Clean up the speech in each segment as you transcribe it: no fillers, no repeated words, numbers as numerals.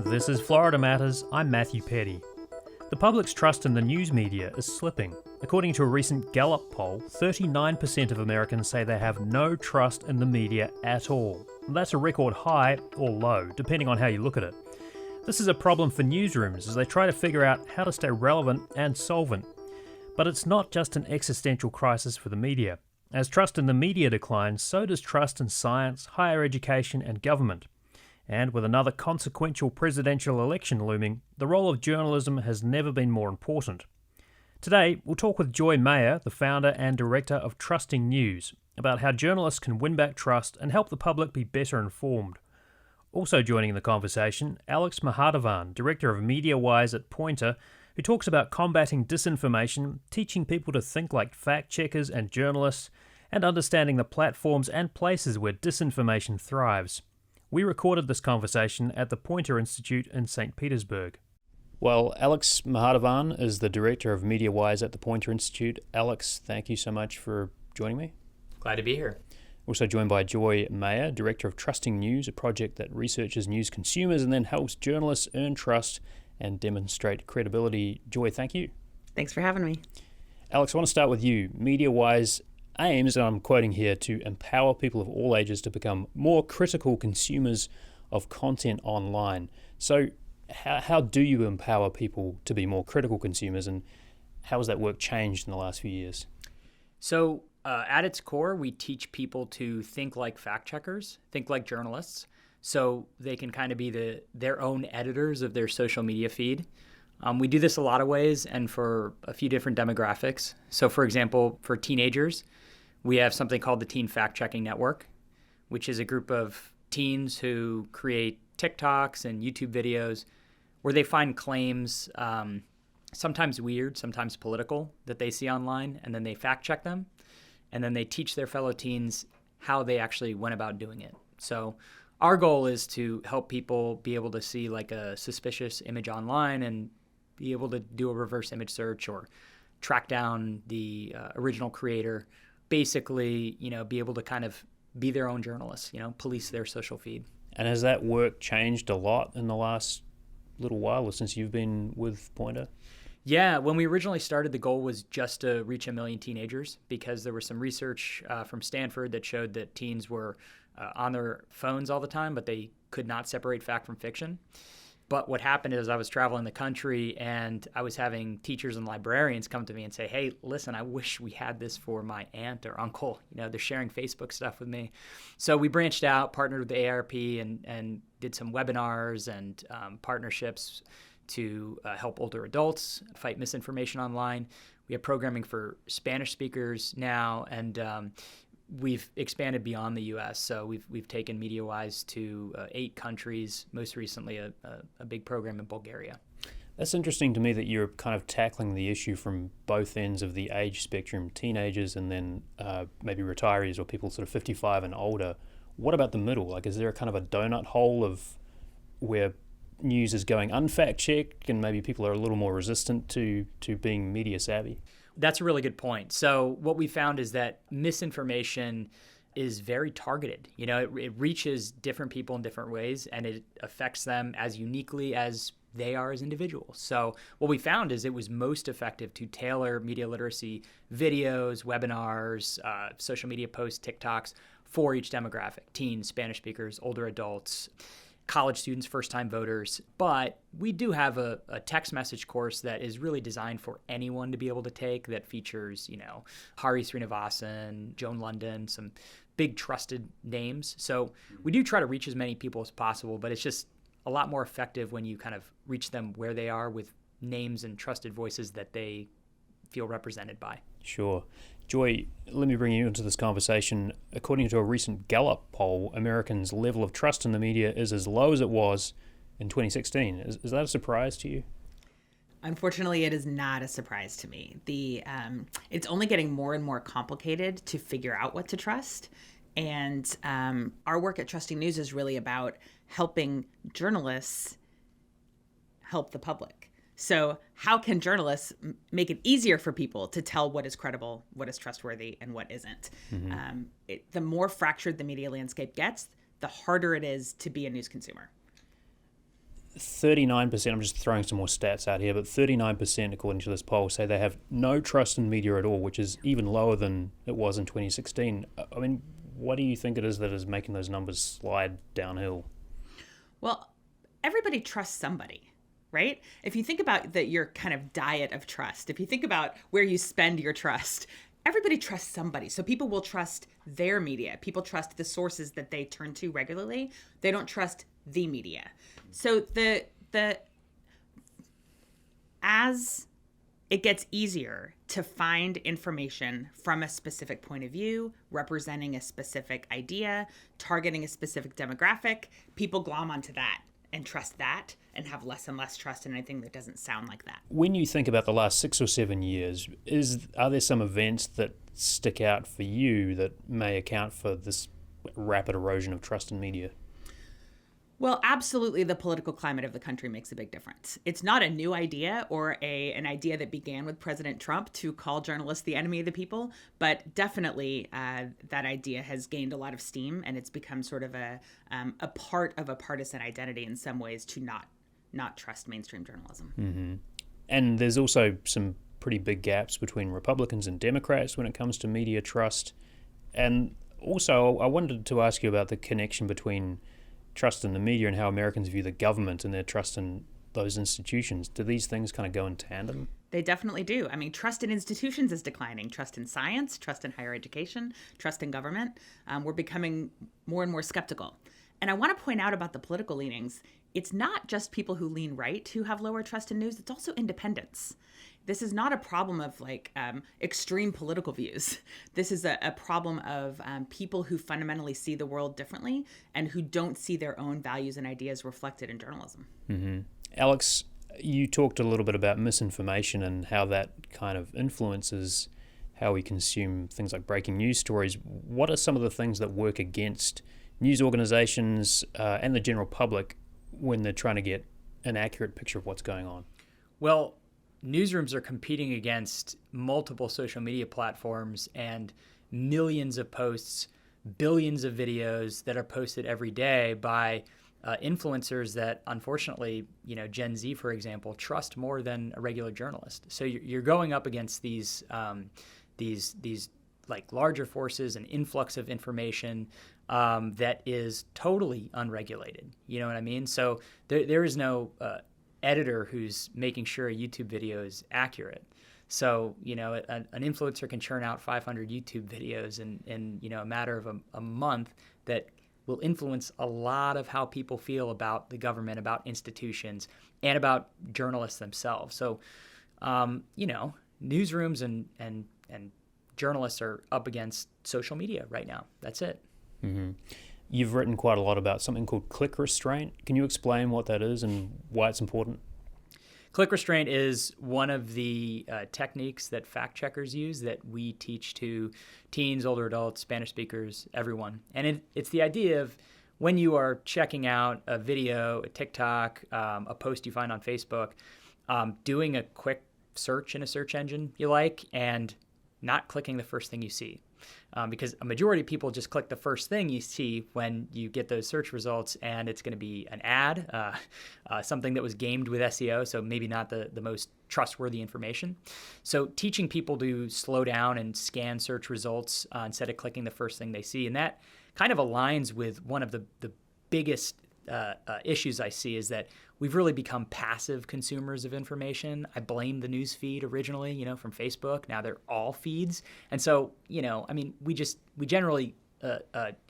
This is Florida Matters. I'm Matthew Petty. The public's trust in the news media is slipping. According to a recent Gallup poll, 39% of Americans say they have no trust in the media at all. That's a record high or low, depending on how you look at it. This is a problem for newsrooms as they try to figure out how to stay relevant and solvent. But it's not just an existential crisis for the media. As trust in the media declines, so does trust in science, higher education, and government. And with another consequential presidential election looming, the role of journalism has never been more important. Today, we'll talk with Joy Mayer, the founder and director of Trusting News, about how journalists can win back trust and help the public be better informed. Also joining in the conversation, Alex Mahadavan, director of MediaWise at Poynter, who talks about combating disinformation, teaching people to think like fact-checkers and journalists, and understanding the platforms and places where disinformation thrives. We recorded this conversation at the Poynter Institute in St. Petersburg. Well, Alex Mahadavan is the director of MediaWise at the Poynter Institute. Alex, thank you so much for joining me. Glad to be here. Also joined by Joy Mayer, director of Trusting News, a project that researches news consumers and then helps journalists earn trust and demonstrate credibility. Joy, thank you. Thanks for having me. Alex, I want to start with you. MediaWise aims, and I'm quoting here, to empower people of all ages to become more critical consumers of content online. So how do you empower people to be more critical consumers, and how has that work changed in the last few years? So at its core, we teach people to think like fact checkers, think like journalists, so they can kind of be their own editors of their social media feed. We do this a lot of ways and for a few different demographics. So for example, for teenagers, we have something called the Teen Fact Checking Network, which is a group of teens who create TikToks and YouTube videos where they find claims, sometimes weird, sometimes political, that they see online, and then they fact check them, and then they teach their fellow teens how they actually went about doing it. So our goal is to help people be able to see like a suspicious image online and be able to do a reverse image search or track down the original creator. Basically, be able to kind of be their own journalists, police their social feed. And has that work changed a lot in the last little while or since you've been with Poynter? Yeah, when we originally started, the goal was just to reach 1 million teenagers because there was some research from Stanford that showed that teens were on their phones all the time, but they could not separate fact from fiction. But what happened is I was traveling the country and I was having teachers and librarians come to me and say, hey, listen, I wish we had this for my aunt or uncle. They're sharing Facebook stuff with me. So we branched out, partnered with the AARP and did some webinars and partnerships to help older adults fight misinformation online. We have programming for Spanish speakers now, and we've expanded beyond the U.S. So we've taken MediaWise to 8 countries, most recently a big program in Bulgaria. That's interesting to me that you're kind of tackling the issue from both ends of the age spectrum, teenagers and then maybe retirees or people sort of 55 and older. What about the middle? Like, is there a kind of a donut hole of where news is going unfact-checked and maybe people are a little more resistant to being media savvy? That's a really good point. So what we found is that misinformation is very targeted. It reaches different people in different ways, and it affects them as uniquely as they are as individuals. So what we found is it was most effective to tailor media literacy videos, webinars, social media posts, TikToks for each demographic: teens, Spanish speakers, older adults, college students, first-time voters. But we do have a text message course that is really designed for anyone to be able to take that features, Hari Srinivasan, Joan London, some big trusted names. So we do try to reach as many people as possible, but it's just a lot more effective when you kind of reach them where they are with names and trusted voices that they feel represented by. Sure. Joy, let me bring you into this conversation. According to a recent Gallup poll, Americans' level of trust in the media is as low as it was in 2016. Is that a surprise to you? Unfortunately, it is not a surprise to me. It's only getting more and more complicated to figure out what to trust. And our work at Trusting News is really about helping journalists help the public. So how can journalists make it easier for people to tell what is credible, what is trustworthy, and what isn't? Mm-hmm. The more fractured the media landscape gets, the harder it is to be a news consumer. 39%, I'm just throwing some more stats out here, but 39%, according to this poll, say they have no trust in media at all, which is even lower than it was in 2016. I mean, what do you think it is that is making those numbers slide downhill? Well, everybody trusts somebody, right? If you think about your kind of diet of trust, if you think about where you spend your trust, everybody trusts somebody. So people will trust their media. People trust the sources that they turn to regularly. They don't trust the media. So as it gets easier to find information from a specific point of view, representing a specific idea, targeting a specific demographic, people glom onto that and trust that and have less and less trust in anything that doesn't sound like that. When you think about the last 6 or 7 years, are there some events that stick out for you that may account for this rapid erosion of trust in media? Well, absolutely, the political climate of the country makes a big difference. It's not a new idea or an idea that began with President Trump to call journalists the enemy of the people, but definitely that idea has gained a lot of steam, and it's become sort of a part of a partisan identity in some ways to not trust mainstream journalism. Mm-hmm. And there's also some pretty big gaps between Republicans and Democrats when it comes to media trust. And also, I wanted to ask you about the connection between trust in the media and how Americans view the government and their trust in those institutions. Do these things kind of go in tandem? They definitely do. I mean, trust in institutions is declining. Trust in science, trust in higher education, trust in government. We're becoming more and more skeptical. And I want to point out about the political leanings, it's not just people who lean right who have lower trust in news, it's also independents. This is not a problem of extreme political views. This is a problem of people who fundamentally see the world differently and who don't see their own values and ideas reflected in journalism. Mm-hmm. Alex, you talked a little bit about misinformation and how that kind of influences how we consume things like breaking news stories. What are some of the things that work against news organizations and the general public when they're trying to get an accurate picture of what's going on? Well, newsrooms are competing against multiple social media platforms and millions of posts, billions of videos that are posted every day by influencers that, unfortunately, Gen Z, for example, trust more than a regular journalist. So you're going up against these like larger forces, an influx of information that is totally unregulated. You know what I mean? So there is no editor who's making sure a YouTube video is accurate. So, an influencer can churn out 500 YouTube videos in a matter of a month that will influence a lot of how people feel about the government, about institutions, and about journalists themselves. So, newsrooms and journalists are up against social media right now. That's it. Mm-hmm. You've written quite a lot about something called click restraint. Can you explain what that is and why it's important? Click restraint is one of the techniques that fact checkers use that we teach to teens, older adults, Spanish speakers, everyone. And it's the idea of when you are checking out a video, a TikTok, a post you find on Facebook, doing a quick search in a search engine you like and not clicking the first thing you see. Because a majority of people just click the first thing you see when you get those search results, and it's going to be an ad, something that was gamed with SEO, so maybe not the most trustworthy information. So teaching people to slow down and scan search results instead of clicking the first thing they see, and that kind of aligns with one of the biggest issues I see is that we've really become passive consumers of information. I blame the news feed originally, from Facebook. Now they're all feeds. And so, we generally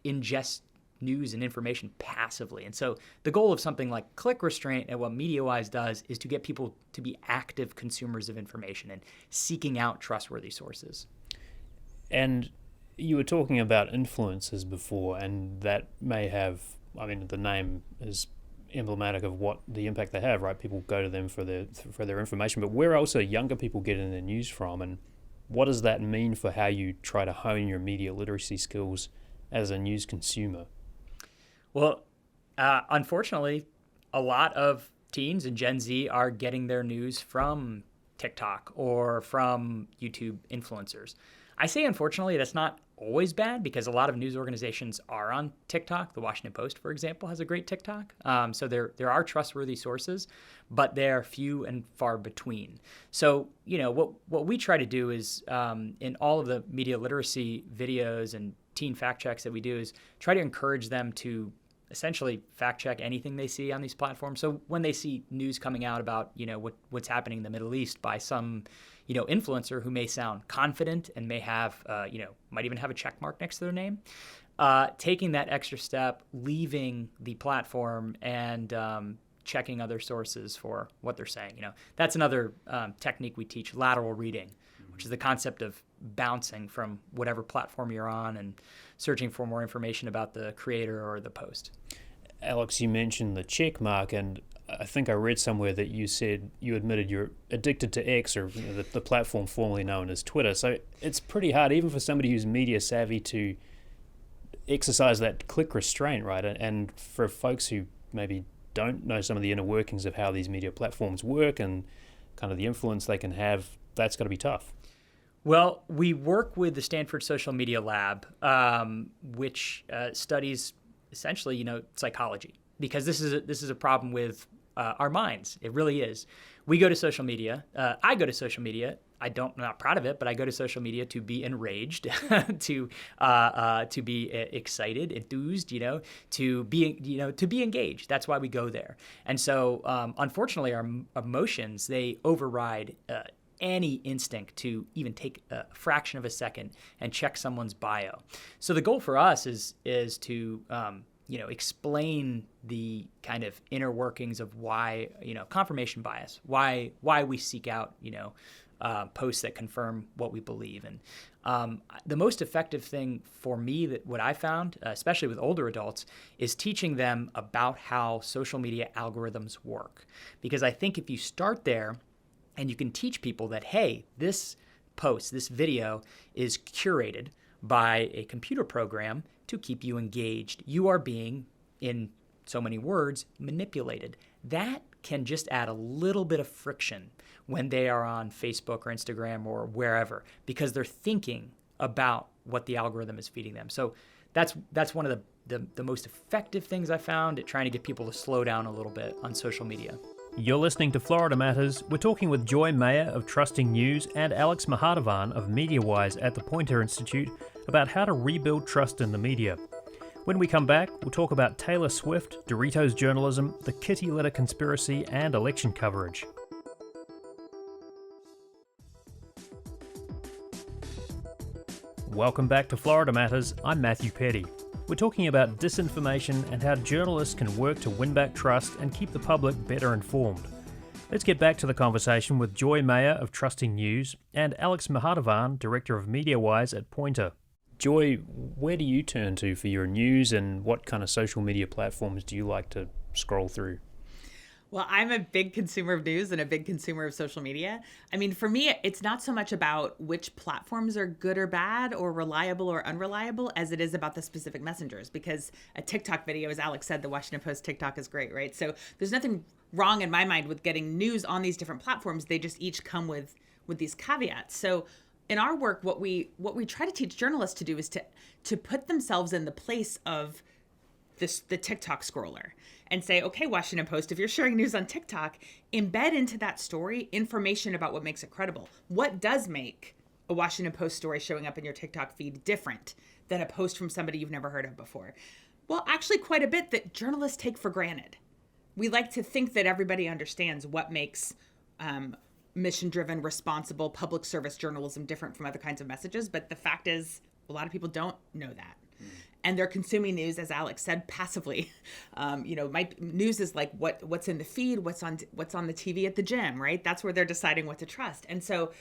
ingest news and information passively. And so the goal of something like click restraint and what MediaWise does is to get people to be active consumers of information and seeking out trustworthy sources. And you were talking about influencers before, and that may have, the name is emblematic of what the impact they have, right? People go to them for their information, but where else are younger people getting their news from, and what does that mean for how you try to hone your media literacy skills as a news consumer? Well, unfortunately, a lot of teens and Gen Z are getting their news from TikTok or from YouTube influencers. I say unfortunately, that's not always bad because a lot of news organizations are on TikTok. The Washington Post, for example, has a great TikTok. So there are trustworthy sources, but they're few and far between. So, what we try to do is in all of the media literacy videos and teen fact checks that we do is try to encourage them to essentially fact check anything they see on these platforms. So when they see news coming out about, what's happening in the Middle East by some, influencer who may sound confident and may have, might even have a check mark next to their name, taking that extra step, leaving the platform and checking other sources for what they're saying. That's another technique we teach, lateral reading, which is the concept of bouncing from whatever platform you're on and searching for more information about the creator or the post. Alex, you mentioned the check mark, and I think I read somewhere that you said you admitted you're addicted to X, or the platform formerly known as Twitter. So it's pretty hard, even for somebody who's media savvy, to exercise that click restraint, right? And for folks who maybe don't know some of the inner workings of how these media platforms work and kind of the influence they can have, that's got to be tough. Well, we work with the Stanford Social Media Lab, which studies essentially, psychology, because this is a problem with our minds. It really is. We go to social media. I go to social media. I'm not proud of it, but I go to social media to be enraged, to be excited, enthused, to be engaged. That's why we go there. And so, unfortunately, our emotions, they override any instinct to even take a fraction of a second and check someone's bio. So the goal for us is to explain the kind of inner workings of why, confirmation bias, why we seek out, posts that confirm what we believe. And the most effective thing for me, that what I found, especially with older adults, is teaching them about how social media algorithms work. Because I think if you start there, and you can teach people that, hey, this post, this video is curated by a computer program to keep you engaged. You are being, in so many words, manipulated. That can just add a little bit of friction when they are on Facebook or Instagram or wherever, because they're thinking about what the algorithm is feeding them. So that's one of the most effective things I found at trying to get people to slow down a little bit on social media. You're listening to Florida Matters. We're talking with Joy Mayer of Trusting News and Alex Mahadavan of MediaWise at the Poynter Institute about how to rebuild trust in the media. When we come back, we'll talk about Taylor Swift, Doritos journalism, the kitty litter conspiracy, and election coverage. Welcome back to Florida Matters. I'm Matthew Petty. We're talking about disinformation and how journalists can work to win back trust and keep the public better informed. Let's get back to the conversation with Joy Mayer of Trusting News and Alex Mahadavan, Director of MediaWise at Poynter. Joy, where do you turn to for your news, and what kind of social media platforms do you like to scroll through? Well, I'm a big consumer of news and a big consumer of social media. I mean, for me, it's not so much about which platforms are good or bad or reliable or unreliable as it is about the specific messengers, because a TikTok video, as Alex said, the Washington Post TikTok is great, right? So there's nothing wrong in my mind with getting news on these different platforms. They just each come with these caveats. So in our work, what we try to teach journalists to do is to put themselves in the place of the TikTok scroller and say, okay, Washington Post, if you're sharing news on TikTok, embed into that story information about what makes it credible. What does make a Washington Post story showing up in your TikTok feed different than a post from somebody you've never heard of before? Well, actually quite a bit that journalists take for granted. We like to think that everybody understands what makes mission-driven, responsible public service journalism different from other kinds of messages, but the fact is a lot of people don't know that. And they're consuming news, as Alex said, passively. News is like what's in the feed, what's on the TV at the gym, right? That's where they're deciding what to trust. And so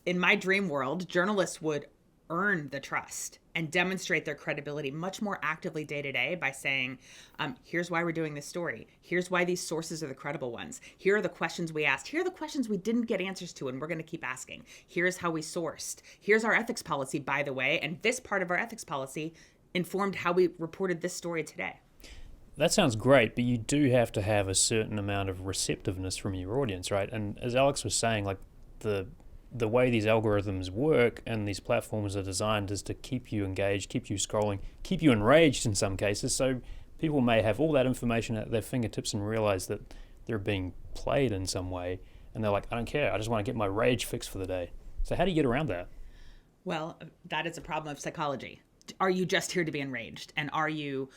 in my dream world, journalists would earn the trust and demonstrate their credibility much more actively day to day by saying, here's why we're doing this story. Here's why these sources are the credible ones. Here are the questions we asked. Here are the questions we didn't get answers to, and we're going to keep asking. Here's how we sourced. Here's our ethics policy, by the way. And this part of our ethics policy informed how we reported this story today. That sounds great, but you do have to have a certain amount of receptiveness from your audience, right? And as Alex was saying, like the the way these algorithms work and these platforms are designed is to keep you engaged, keep you scrolling, keep you enraged in some cases. So people may have all that information at their fingertips and realize that they're being played in some way. And they're like, I don't care. I just want to get my rage fixed for the day. So how do you get around that? Well, that is a problem of psychology. Are you just here to be enraged? And are you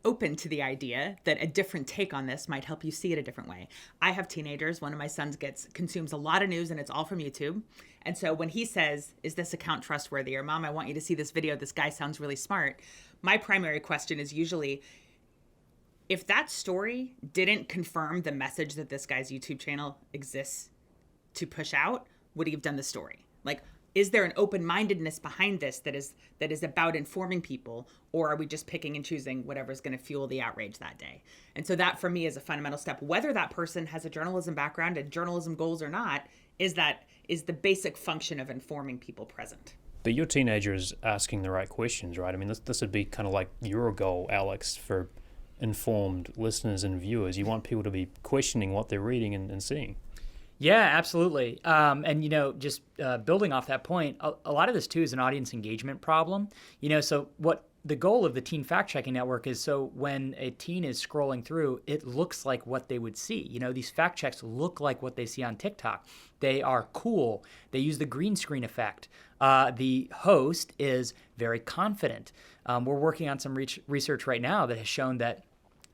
open to the idea that a different take on this might help you see it a different way? I have teenagers. One of my sons consumes a lot of news, and it's all from YouTube. And so when he says, is this account trustworthy? Or, Mom, I want you to see this video. This guy sounds really smart. My primary question is usually, if that story didn't confirm the message that this guy's YouTube channel exists to push out, would he have done the story? Like, is there an open-mindedness behind this that is about informing people, or are we just picking and choosing whatever's going to fuel the outrage that day? And so that, for me, is a fundamental step. Whether that person has a journalism background and journalism goals or not, is the basic function of informing people present. But your teenager is asking the right questions, right? I mean, this would be kind of like your goal, Alex, for informed listeners and viewers. You want people to be questioning what they're reading and seeing. Yeah, absolutely. And, just building off that point, a lot of this, too, is an audience engagement problem. So what the goal of the Teen Fact-Checking Network is, so when a teen is scrolling through, it looks like what they would see. These fact checks look like what they see on TikTok. They are cool. They use the green screen effect. The host is very confident. We're working on some research right now that has shown that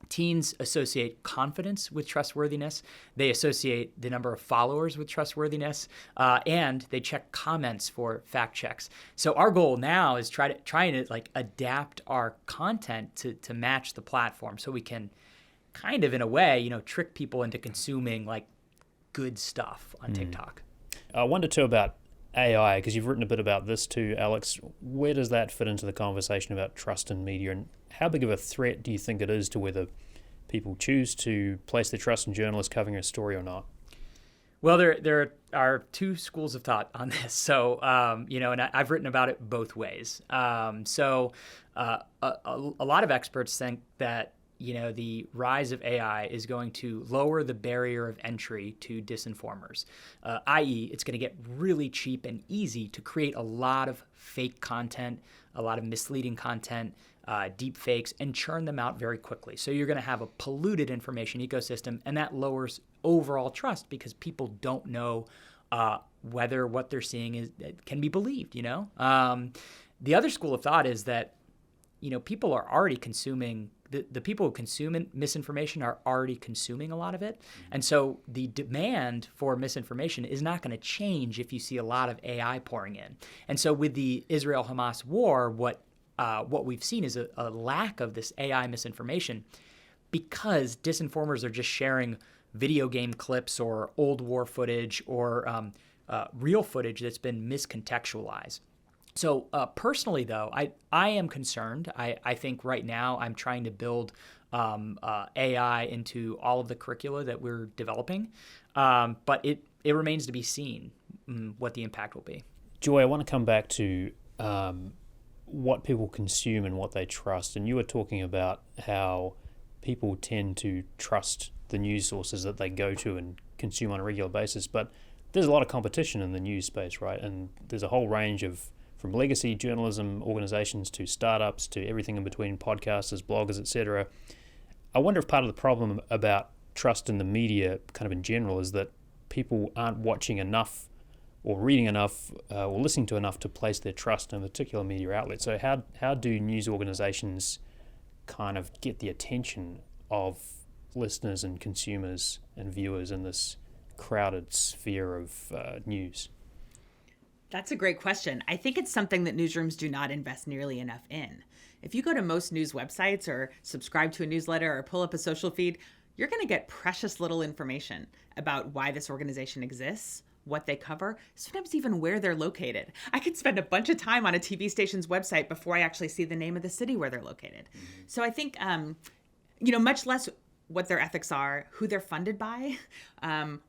teens associate confidence with trustworthiness. They associate the number of followers with trustworthiness, and they check comments for fact checks. So our goal now is trying to adapt our content to match the platform, so we can kind of, in a way, trick people into consuming good stuff on TikTok. I wonder too about AI, because you've written a bit about this too, Alex. Where does that fit into the conversation about trust in media, and how big of a threat do you think it is to whether people choose to place their trust in journalists covering a story or not? Well, there are two schools of thought on this. So, and I've written about it both ways. A lot of experts think that the rise of AI is going to lower the barrier of entry to disinformers, i.e., it's going to get really cheap and easy to create a lot of fake content, a lot of misleading content, deep fakes, and churn them out very quickly. So you're going to have a polluted information ecosystem, and that lowers overall trust because people don't know whether what they're seeing can be believed. The other school of thought is that people are already consuming. The people who consume misinformation are already consuming a lot of it. And so the demand for misinformation is not going to change if you see a lot of AI pouring in. And so with the Israel-Hamas war, what we've seen is a lack of this AI misinformation, because disinformers are just sharing video game clips or old war footage or real footage that's been miscontextualized. So personally, though, I am concerned. I think right now I'm trying to build AI into all of the curricula that we're developing, but it remains to be seen what the impact will be. Joy, I want to come back to what people consume and what they trust. And you were talking about how people tend to trust the news sources that they go to and consume on a regular basis, but there's a lot of competition in the news space, right? And there's a whole range of, from legacy journalism organizations to startups to everything in between, podcasters, bloggers, etc. I wonder if part of the problem about trust in the media kind of in general is that people aren't watching enough or reading enough or listening to enough to place their trust in a particular media outlet. So how do news organizations kind of get the attention of listeners and consumers and viewers in this crowded sphere of news? That's a great question. I think it's something that newsrooms do not invest nearly enough in. If you go to most news websites or subscribe to a newsletter or pull up a social feed, you're going to get precious little information about why this organization exists, what they cover, sometimes even where they're located. I could spend a bunch of time on a TV station's website before I actually see the name of the city where they're located. So I think, much less what their ethics are, who they're funded by,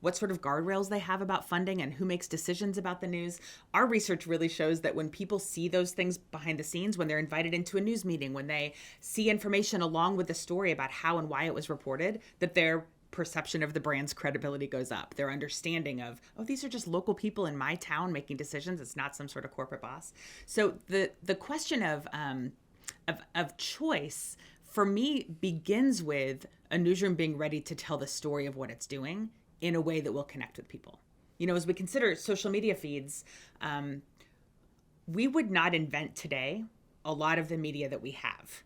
what sort of guardrails they have about funding, and who makes decisions about the news. Our research really shows that when people see those things behind the scenes, when they're invited into a news meeting, when they see information along with the story about how and why it was reported, that they're perception of the brand's credibility goes up. Their understanding of, oh, these are just local people in my town making decisions. It's not some sort of corporate boss. So the question of choice for me begins with a newsroom being ready to tell the story of what it's doing in a way that will connect with people. As we consider social media feeds, we would not invent today a lot of the media that we have.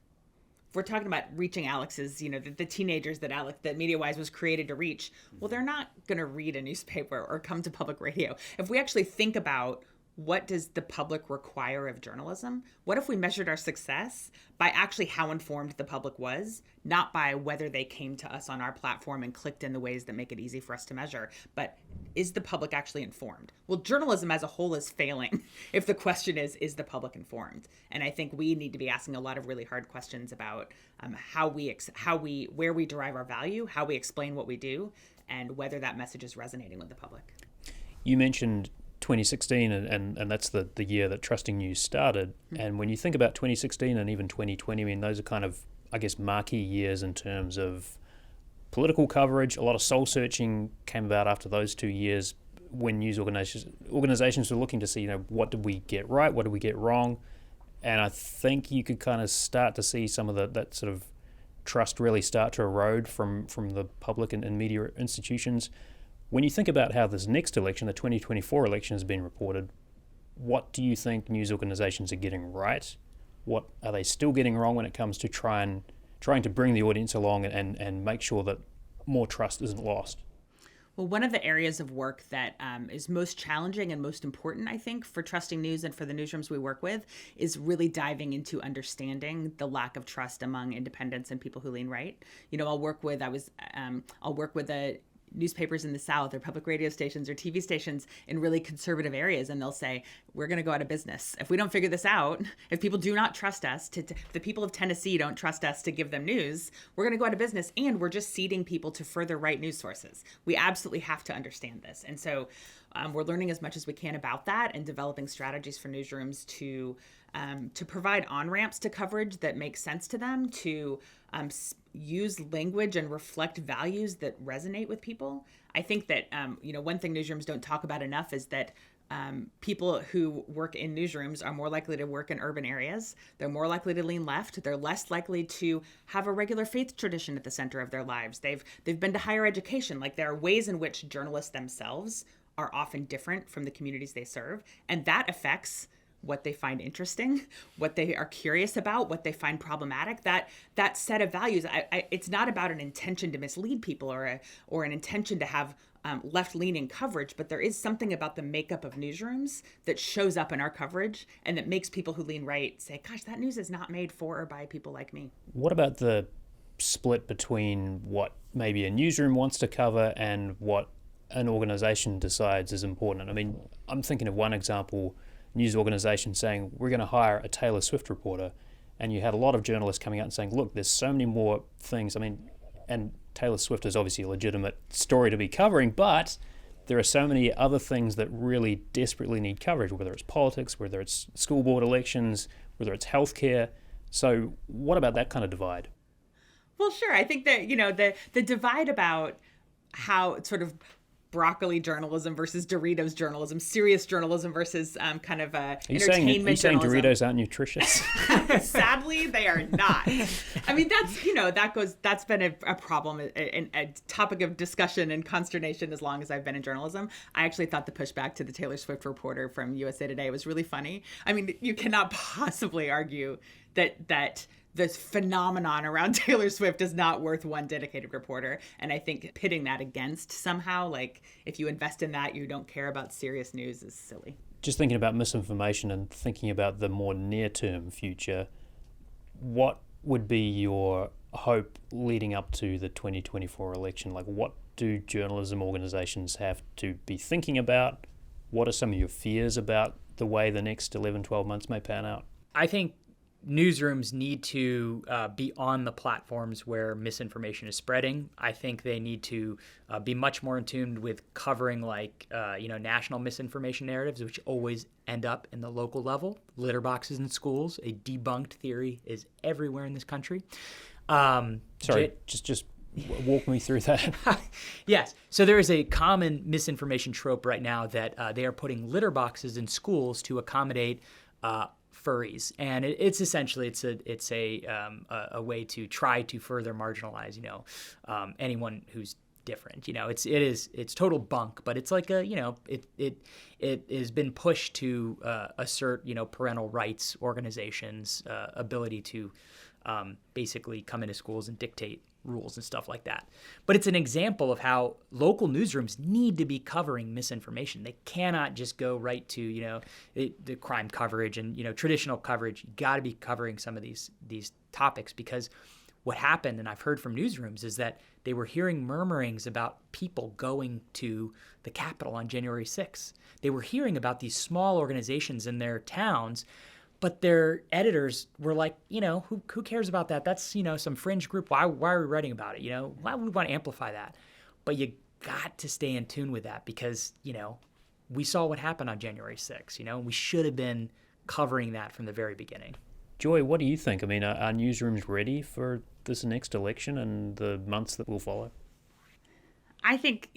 If we're talking about reaching Alex's, the teenagers that MediaWise was created to reach, well, they're not going to read a newspaper or come to public radio. If we actually think about what does the public require of journalism, what if we measured our success by actually how informed the public was, not by whether they came to us on our platform and clicked in the ways that make it easy for us to measure, but is the public actually informed? Well, journalism as a whole is failing if the question is the public informed? And I think we need to be asking a lot of really hard questions about where we derive our value, how we explain what we do, and whether that message is resonating with the public. You mentioned 2016, and that's the year that Trusting News started. Mm-hmm. And when you think about 2016 and even 2020, I mean, those are kind of, I guess, marquee years in terms of political coverage. A lot of soul searching came about after those 2 years when news organizations were looking to see, what did we get right, what did we get wrong? And I think you could kind of start to see some of that sort of trust really start to erode from the public and media institutions. When you think about how this next election, the 2024 election, has been reported, what do you think news organizations are getting right? What are they still getting wrong when it comes to trying to bring the audience along and make sure that more trust isn't lost? Well, one of the areas of work that is most challenging and most important, I think, for Trusting News and for the newsrooms we work with is really diving into understanding the lack of trust among independents and people who lean right. I'll work with newspapers in the South or public radio stations or TV stations in really conservative areas, and they'll say, we're going to go out of business if we don't figure this out. If people do not trust us, the people of Tennessee don't trust us to give them news, we're going to go out of business, and we're just seeding people to further right news sources. We absolutely have to understand this. And so we're learning as much as we can about that and developing strategies for newsrooms to provide on-ramps to coverage that make sense to them, to use language and reflect values that resonate with people. I think that, one thing newsrooms don't talk about enough is that people who work in newsrooms are more likely to work in urban areas. They're more likely to lean left. They're less likely to have a regular faith tradition at the center of their lives. They've been to higher education. Like, there are ways in which journalists themselves are often different from the communities they serve, and that affects what they find interesting, what they are curious about, what they find problematic. That set of values, it's not about an intention to mislead people or an intention to have left-leaning coverage, but there is something about the makeup of newsrooms that shows up in our coverage and that makes people who lean right say, gosh, that news is not made for or by people like me. What about the split between what maybe a newsroom wants to cover and what an organization decides is important? I mean, I'm thinking of one example, news organization saying, we're going to hire a Taylor Swift reporter. And you had a lot of journalists coming out and saying, look, there's so many more things. I mean, and Taylor Swift is obviously a legitimate story to be covering, but there are so many other things that really desperately need coverage, whether it's politics, whether it's school board elections, whether it's healthcare. So what about that kind of divide? Well, sure. I think that, the divide about how sort of broccoli journalism versus Doritos journalism, serious journalism versus kind of entertainment journalism. Are you saying Doritos aren't nutritious? Sadly, they are not. I mean, that's been a problem, a topic of discussion and consternation as long as I've been in journalism. I actually thought the pushback to the Taylor Swift reporter from USA Today was really funny. I mean, you cannot possibly argue that this phenomenon around Taylor Swift is not worth one dedicated reporter. And I think pitting that against somehow, like, if you invest in that, you don't care about serious news, is silly. Just thinking about misinformation and thinking about the more near-term future, what would be your hope leading up to the 2024 election? Like, what do journalism organizations have to be thinking about? What are some of your fears about the way the next 11, 12 months may pan out? I think newsrooms need to be on the platforms where misinformation is spreading. I think they need to be much more in tune with covering national misinformation narratives, which always end up in the local level. Litter boxes in schools, a debunked theory is everywhere in this country. Sorry, just Walk me through that. Yes. So there is a common misinformation trope right now that they are putting litter boxes in schools to accommodate furries, and it's essentially it's a way to try to further marginalize anyone who's different. It's total bunk, but it's like it has been pushed to assert parental rights organizations' ability to basically come into schools and dictate rules and stuff like that. But it's an example of how local newsrooms need to be covering misinformation. They cannot just go right to the crime coverage and traditional coverage. You got to be covering some of these topics, because what happened, and I've heard from newsrooms, is that they were hearing murmurings about people going to the Capitol on January 6th. They were hearing about these small organizations in their towns, but their editors were like, who cares about that? That's, some fringe group. Why are we writing about it? Why would we want to amplify that? But you got to stay in tune with that, because, we saw what happened on January 6th. We should have been covering that from the very beginning. Joy, what do you think? I mean, are newsrooms ready for this next election and the months that will follow? I think,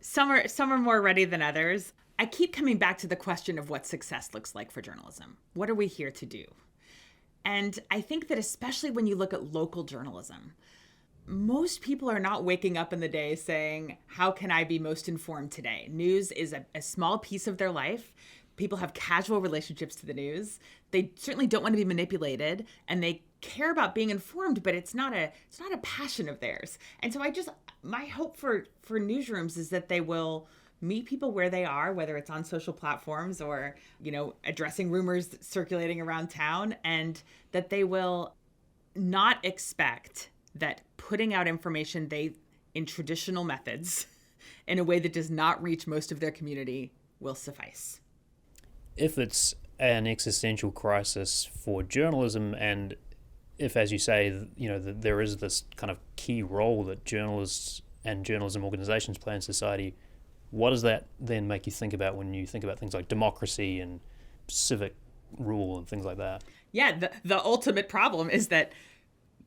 some are more ready than others. I keep coming back to the question of what success looks like for journalism. What are we here to do? And I think that especially when you look at local journalism, most people are not waking up in the day saying, how can I be most informed today? News is a small piece of their life. People have casual relationships to the news. They certainly don't want to be manipulated, and they care about being informed, but it's not a passion of theirs. And so my hope for newsrooms is that they will meet people where they are, whether it's on social platforms or, addressing rumors circulating around town, and that they will not expect that putting out information in traditional methods in a way that does not reach most of their community will suffice. If it's an existential crisis for journalism, and if, as you say, there is this kind of key role that journalists and journalism organizations play in society, what does that then make you think about when you think about things like democracy and civic rule and things like that? Yeah, the ultimate problem is that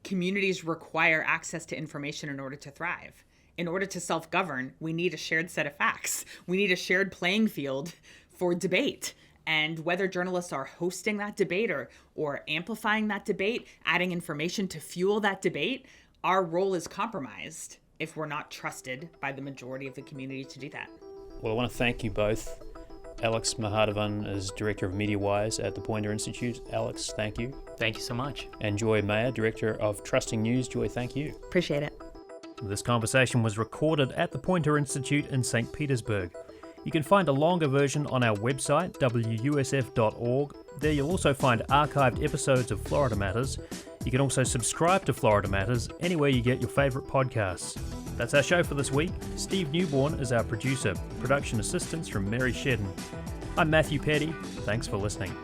communities require access to information in order to thrive. In order to self-govern, we need a shared set of facts. We need a shared playing field for debate. And whether journalists are hosting that debate or amplifying that debate, adding information to fuel that debate, our role is compromised if we're not trusted by the majority of the community to do that. Well, I want to thank you both. Alex Mahadevan is Director of MediaWise at the Poynter Institute. Alex, thank you. Thank you so much. And Joy Mayer, Director of Trusting News. Joy, thank you. Appreciate it. This conversation was recorded at the Poynter Institute in St. Petersburg. You can find a longer version on our website, WUSF.org. There you'll also find archived episodes of Florida Matters. You can also subscribe to Florida Matters anywhere you get your favourite podcasts. That's our show for this week. Steve Newborn is our producer. Production assistance from Mary Shedden. I'm Matthew Petty. Thanks for listening.